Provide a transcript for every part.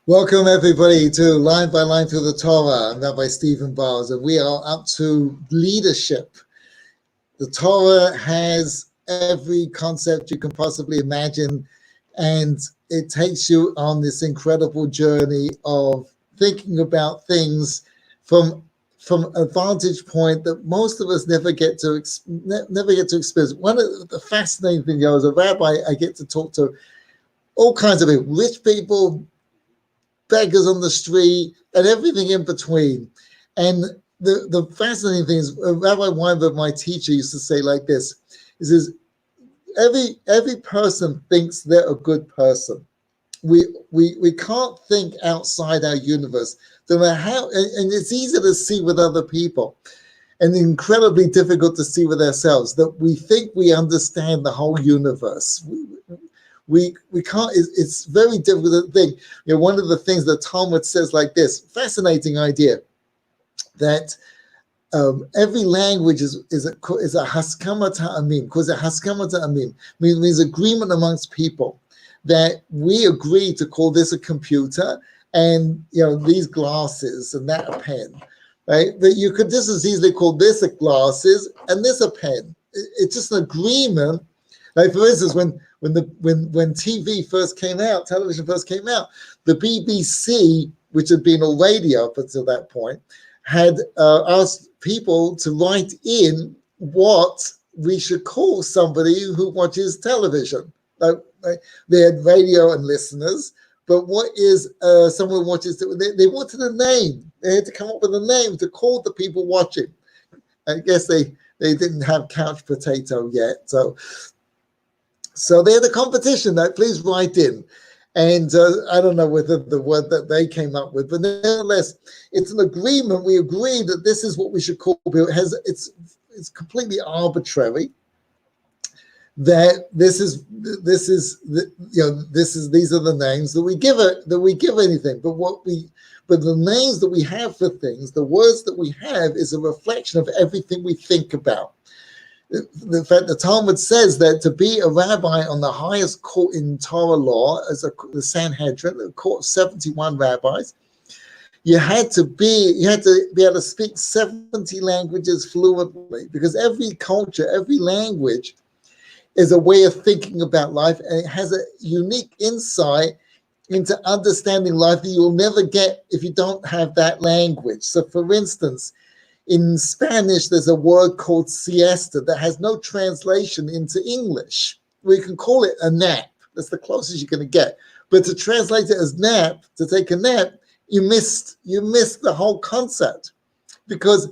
Welcome everybody to Line by Line Through the Torah. I'm Rabbi Stephen Bars, and we are up to leadership. The Torah has every concept you can possibly imagine, and it takes you on this incredible journey of thinking about things from a vantage point that most of us never get to experience. One of the fascinating things, as a rabbi, I get to talk to all kinds of people, rich people, beggars on the street, and everything in between. And the fascinating thing is, Rabbi Weinberg, my teacher, used to say like this: he says, every person thinks they're a good person. We can't think outside our universe, no matter how, and it's easy to see with other people, and incredibly difficult to see with ourselves, that we think we understand the whole universe. We can't. It's very difficult to think. One of the things that Talmud says like this, fascinating idea, that every language is a haskama ta'amim, because a haskama ta'amim means agreement amongst people, that we agree to call this a computer, and these glasses and that a pen, right? But you could just as easily call this a glasses and this a pen. It's just an agreement. Like, for instance, when TV first came out, television first came out, the BBC, which had been a radio up until that point, had asked people to write in what we should call somebody who watches television. They had radio and listeners, but what is someone who watches? They wanted a name. They had to come up with a name to call the people watching. I guess they didn't have couch potato yet, so they had a competition that please write in. And I don't know whether the word that they came up with, but nevertheless, it's an agreement. We agree that this is what we should call people. It's completely arbitrary. That these are the names that we give anything. But the names that we have for things, the words that we have, is a reflection of everything we think about. The fact the Talmud says that to be a rabbi on the highest court in Torah law, as the Sanhedrin, a court of 71 rabbis, you had to be able to speak 70 languages fluently, because every culture, every language is a way of thinking about life, and it has a unique insight into understanding life that you'll never get if you don't have that language. So, for instance, in Spanish, there's a word called siesta that has no translation into English. We can call it a nap. That's the closest you're going to get. But to translate it as nap, to take a nap, you missed the whole concept, because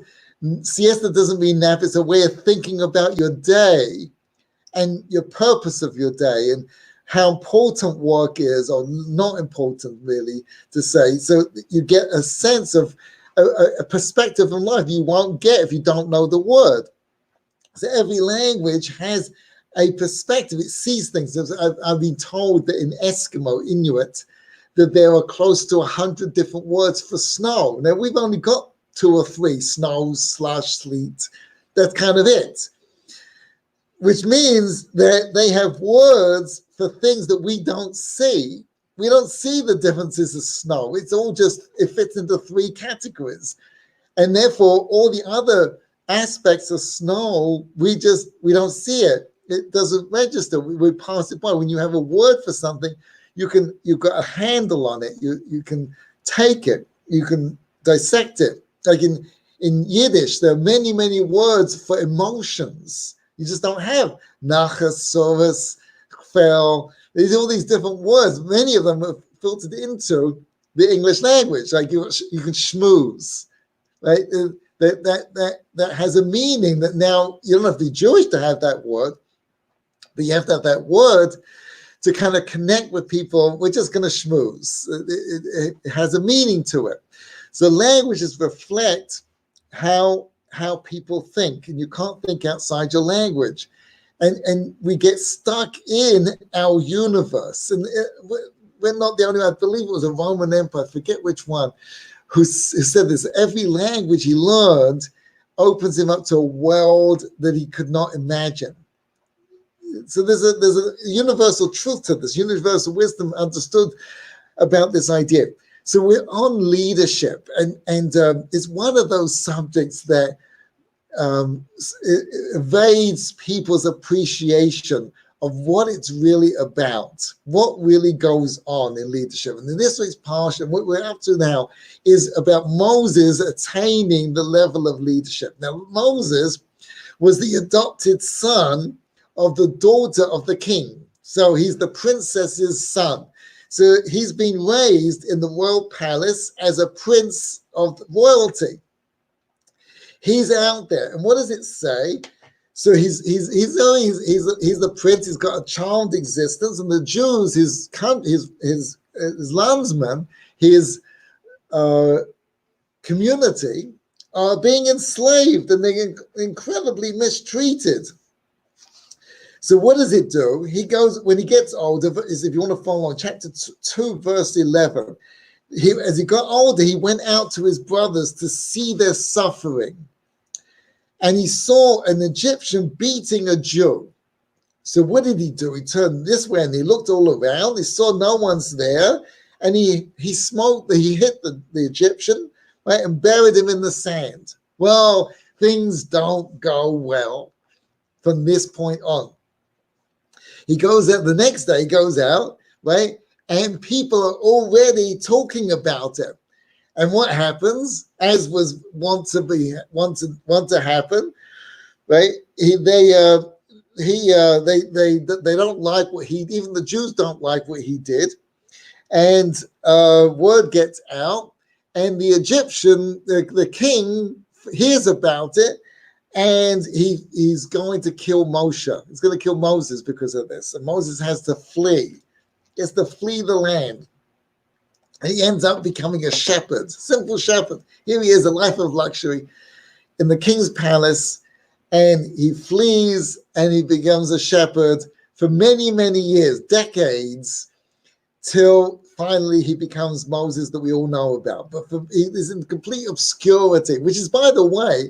siesta doesn't mean nap. It's a way of thinking about your day and your purpose of your day, and how important work is, or not important, really, to say. So you get a sense of a perspective on life you won't get if you don't know the word. So every language has a perspective. It sees things. I've been told that in Eskimo, Inuit, that there are close to 100 different words for snow. Now, we've only got 2 or 3, snow, slush, sleet. That's kind of it. Which means that they have words for things that we don't see. We don't see the differences of snow. It's all it fits into 3 categories. And therefore, all the other aspects of snow, we don't see it. It doesn't register. We pass it by. When you have a word for something, you've got a handle on it. You can take it. You can dissect it. Like in Yiddish, there are many, many words for emotions. You just don't have nachas, sorus, fel. There's all these different words. Many of them are filtered into the English language. Like you can schmooze, right? That has a meaning that now you don't have to be Jewish to have that word, but you have to have that word to kind of connect with people. We're just going to schmooze. It has a meaning to it. So languages reflect how people think, and you can't think outside your language. And we get stuck in our universe. And we're not the only one. I believe it was a Roman emperor, I forget which one, who said this: every language he learned opens him up to a world that he could not imagine. So there's a universal truth to this, universal wisdom understood about this idea. So we're on leadership, and it's one of those subjects that it evades people's appreciation of what it's really about, what really goes on in leadership. And in this week's parsha, what we're up to now is about Moses attaining the level of leadership. Now, Moses was the adopted son of the daughter of the king. So he's the princess's son. So he's been raised in the royal palace as a prince of royalty. He's out there, and what does it say? So he's the prince. He's got a charmed existence, and the Jews, his landsmen, his community, are being enslaved, and they're incredibly mistreated. So what does it do? He goes, when he gets older, is if you want to follow on, chapter 2, verse 11. As he got older, he went out to his brothers to see their suffering. And he saw an Egyptian beating a Jew. So what did he do? He turned this way and he looked all around. He saw no one's there. And he hit the Egyptian, right, and buried him in the sand. Well, things don't go well from this point on. He goes out the next day, he goes out, right? And people are already talking about it. And what happens, as was want to happen, right? They don't like what even the Jews don't like what he did, and word gets out, and the Egyptian, the king, hears about it, and he's going to kill Moshe. He's going to kill Moses because of this, and Moses has to flee. He has to flee the land. He ends up becoming a shepherd, simple shepherd. Here he is, a life of luxury in the king's palace, and he flees and he becomes a shepherd for many, many years, decades, till finally he becomes Moses that we all know about. But he is in complete obscurity, which is, by the way,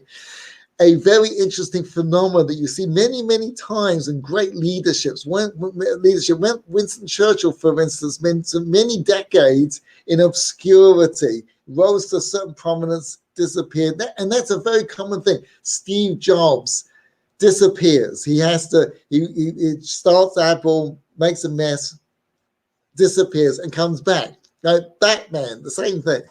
a very interesting phenomenon that you see many, many times in great leaderships. Winston Churchill, for instance, spent many decades in obscurity, rose to certain prominence, disappeared. And that's a very common thing. Steve Jobs disappears. He starts Apple, makes a mess, disappears, and comes back. Right? Batman, the same thing.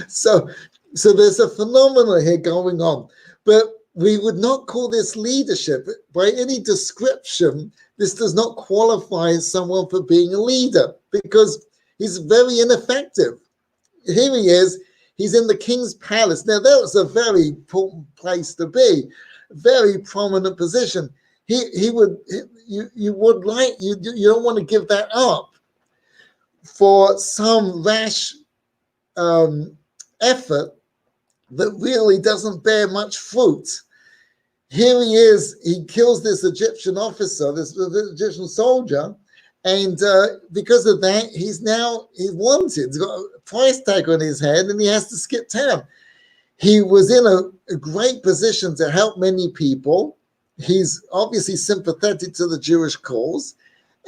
So there's a phenomenon here going on, but we would not call this leadership. By any description, this does not qualify someone for being a leader because he's very ineffective. Here he is, he's in the king's palace. Now, that was a very important place to be, very prominent position. You don't want to give that up for some rash effort that really doesn't bear much fruit. Here he is, he kills this Egyptian officer, this Egyptian soldier, and because of that, he's wanted. He's got a price tag on his head, and he has to skip town. He was in a great position to help many people. He's obviously sympathetic to the Jewish cause,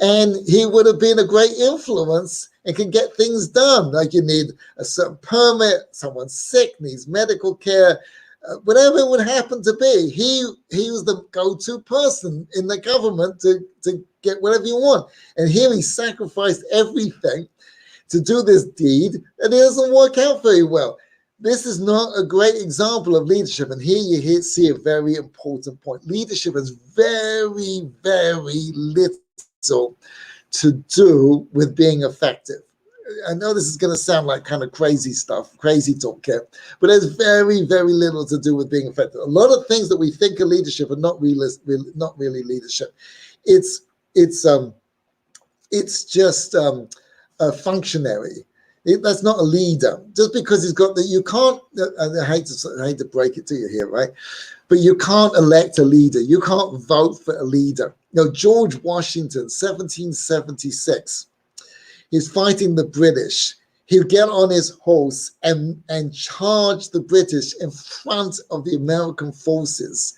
and he would have been a great influence and can get things done. Like you need a certain permit, someone's sick, needs medical care, whatever it would happen to be. He was the go-to person in the government to get whatever you want. And here he sacrificed everything to do this deed, and it doesn't work out very well. This is not a great example of leadership. And here you see a very important point. Leadership has very, very little to do with being effective. I know this is going to sound like kind of crazy stuff, crazy talk here, but there's very, very little to do with being effective. A lot of things that we think are leadership are not really leadership. It's just a functionary. That's not a leader. Just because he's got that, you can't. I hate to break it to you here, right? But you can't elect a leader. You can't vote for a leader. George Washington, 1776. He's fighting the British. He'll get on his horse and charge the British in front of the American forces.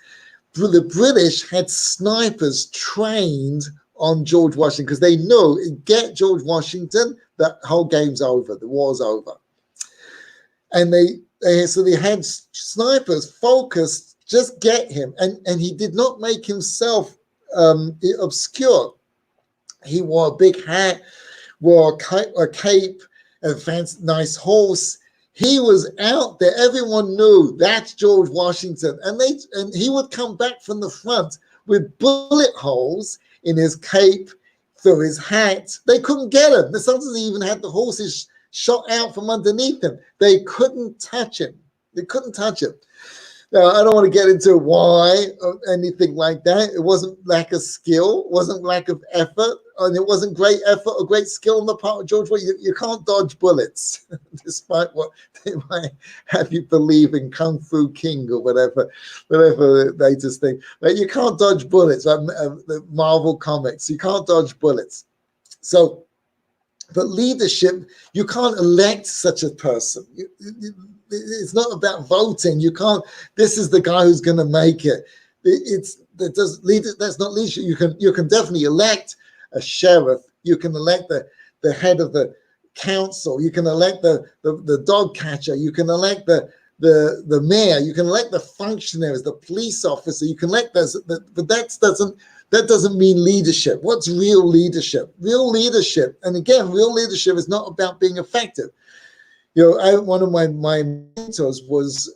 The British had snipers trained on George Washington because they knew, get George Washington, the whole game's over, the war's over. And so they had snipers focused, just get him. And he did not make himself obscure. He wore a big hat, wore a cape, a fancy, nice horse. He was out there. Everyone knew that's George Washington. And he would come back from the front with bullet holes in his cape, through his hat. They couldn't get him. Sometimes he even had the horses shot out from underneath him. They couldn't touch him. They couldn't touch him. Now, I don't want to get into why or anything like that. It wasn't lack of skill, it wasn't lack of effort, and it wasn't great effort or great skill on the part of George Washington. You can't dodge bullets, despite what they might have you believe in Kung Fu King or whatever they just think. But you can't dodge bullets, like the Marvel comics. You can't dodge bullets. So, but leadership, you can't elect such a person. It's not about voting. You can't. This is the guy who's going to make it. That's not leadership. You can definitely elect a sheriff. You can elect the head of the council. You can elect the dog catcher. You can elect the mayor. You can elect the functionaries, the police officer. You can elect those, but that doesn't mean leadership. What's real leadership? Real leadership, and again, real leadership is not about being effective. One of my mentors was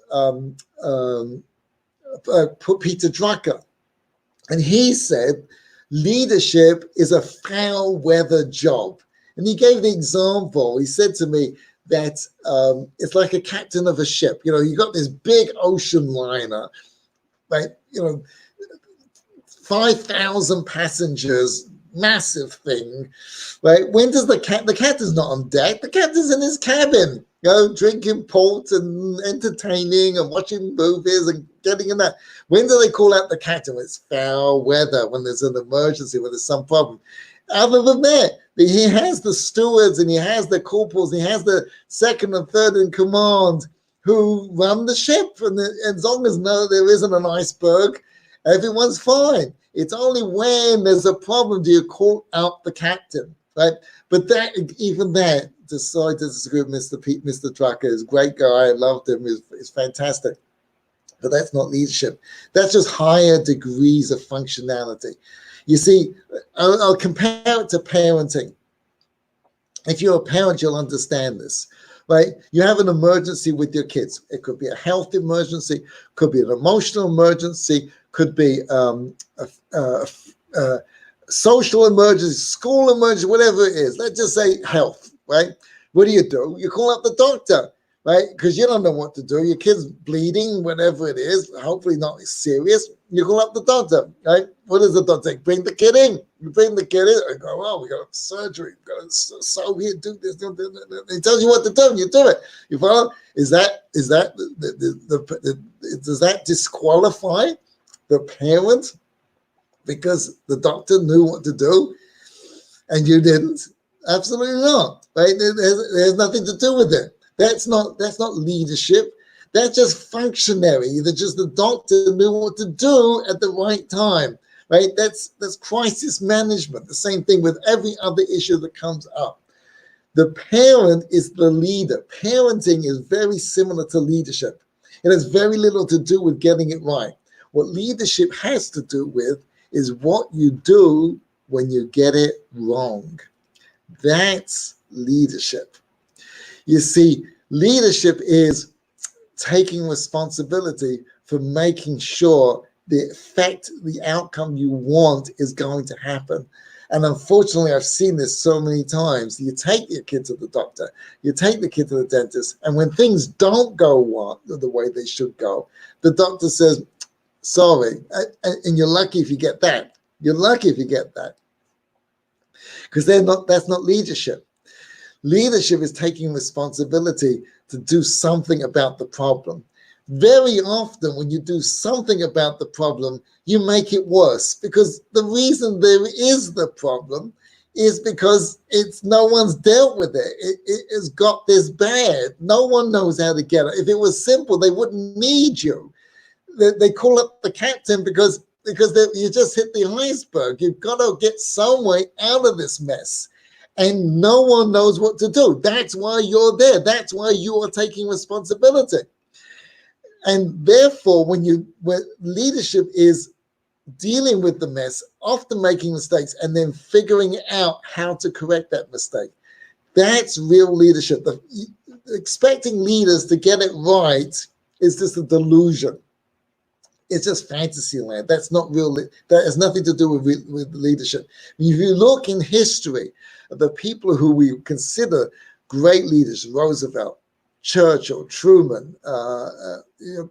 Peter Drucker, and he said leadership is a foul weather job. And he gave the example. He said to me that it's like a captain of a ship. You got this big ocean liner, right? 5,000 passengers, massive thing, right? When does the captain's not on deck? The captain's in his cabin, drinking port and entertaining and watching movies and getting in that. When do they call out the captain? When it's foul weather, when there's an emergency, when there's some problem. Other than that, he has the stewards and he has the corporals, and he has the second and third in command who run the ship. And as long as there isn't an iceberg, everyone's fine. It's only when there's a problem do you call out the captain, right? But even that, decide to disagree with Mr. Drucker. He's a great guy. I loved him. He's fantastic. But that's not leadership. That's just higher degrees of functionality. You see, I'll compare it to parenting. If you're a parent, you'll understand this, right? You have an emergency with your kids. It could be a health emergency, could be an emotional emergency, could be social emergency, school emergency, whatever it is. Let's just say health, right? What do? You call up the doctor, right? Because you don't know what to do. Your kid's bleeding, whatever it is, hopefully not serious. You call up the doctor, right? What does the doctor say? Bring the kid in. You bring the kid in. I go, we got surgery. We got to sew here, do this. He tells you what to do, and you do it. You follow? Does that disqualify the parent because the doctor knew what to do and you didn't? Absolutely not, right? There's nothing to do with it. That's not leadership. That's just functionary. The doctor knew what to do at the right time, right? That's crisis management. The same thing with every other issue that comes up. The parent is the leader. Parenting is very similar to leadership. It has very little to do with getting it right. What leadership has to do with is what you do when you get it wrong. That's leadership. You see, leadership is taking responsibility for making sure the outcome you want is going to happen. And unfortunately, I've seen this so many times. You take your kid to the doctor, you take the kid to the dentist, and when things don't go the way they should go, the doctor says, sorry, and you're lucky if you get that. You're lucky if you get that. Because that's not leadership. Leadership is taking responsibility to do something about the problem. Very often when you do something about the problem, you make it worse, because the reason there is the problem is because no one's dealt with it. It has got this bad. No one knows how to get it. If it was simple, they wouldn't need you. They call up the captain because because you just hit the iceberg. You've got to get some way out of this mess. And no one knows what to do. That's why you're there. That's why you are taking responsibility. And therefore, when leadership is dealing with the mess, often making mistakes, and then figuring out how to correct that mistake, that's real leadership. Expecting leaders to get it right is just a delusion. It's just fantasy land. That's not real. That has nothing to do with leadership. If you look in history, the people who we consider great leaders, Roosevelt, Churchill, Truman,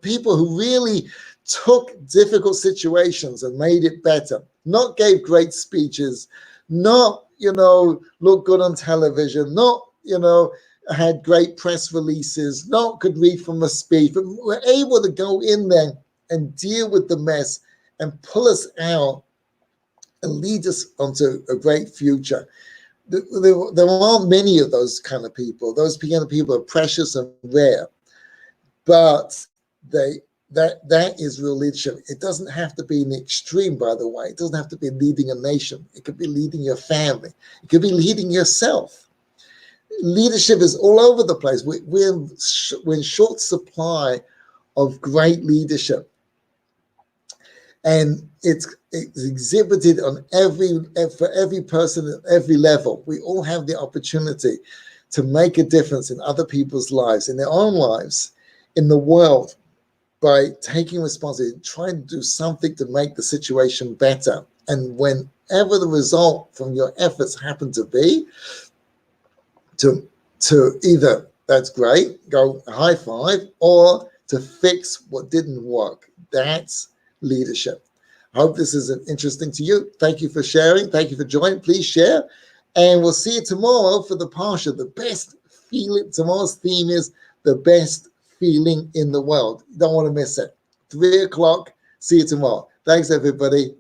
people who really took difficult situations and made it better, not gave great speeches, not, look good on television, not, had great press releases, not could read from a speech, but were able to go in there and deal with the mess and pull us out and lead us onto a great future. There aren't many of those kind of people. Those kind of people are precious and rare, but that is real leadership. It doesn't have to be an extreme, by the way. It doesn't have to be leading a nation. It could be leading your family. It could be leading yourself. Leadership is all over the place. We're in short supply of great leadership. And it's exhibited on for every person at every level. We all have the opportunity to make a difference in other people's lives, in their own lives, in the world, by taking responsibility, trying to do something to make the situation better. And whenever the result from your efforts happen to be, to either, that's great, go high five, or to fix what didn't work. That's leadership. I hope this is interesting to you. Thank you for sharing. Thank you for joining. Please share. And we'll see you tomorrow for the Parsha. The best feeling, tomorrow's theme is the best feeling in the world. You don't want to miss it. 3 o'clock. See you tomorrow. Thanks, everybody.